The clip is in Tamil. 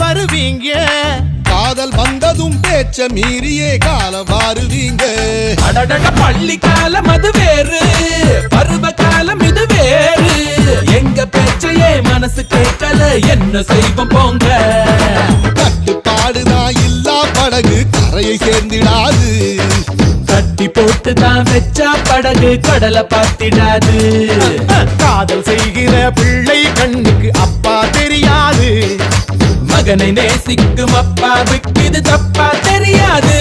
வருவீங்க. காதல் வந்ததும் பேச்ச மீறியே காலம் மாறுவீங்க. பள்ளி காலம் அது வேறு, பருவ காலம் இது வேறு. எங்க பேச்சையே மனசு கேட்கல, என்ன செய்வோம் போங்க. கட்டுப்பாடுதான் இல்லா படகு கரையை சேர்ந்திடாது. கட்டி போட்டு தான் வச்சா படகு கடலை பார்த்திடாது. காதல் செய்கிற பிள்ளை கண்ணுக்கு அப்பா தெரியாது. மகனை நேசிக்கும் அப்பாவுக்கு இது தப்பா தெரியாது.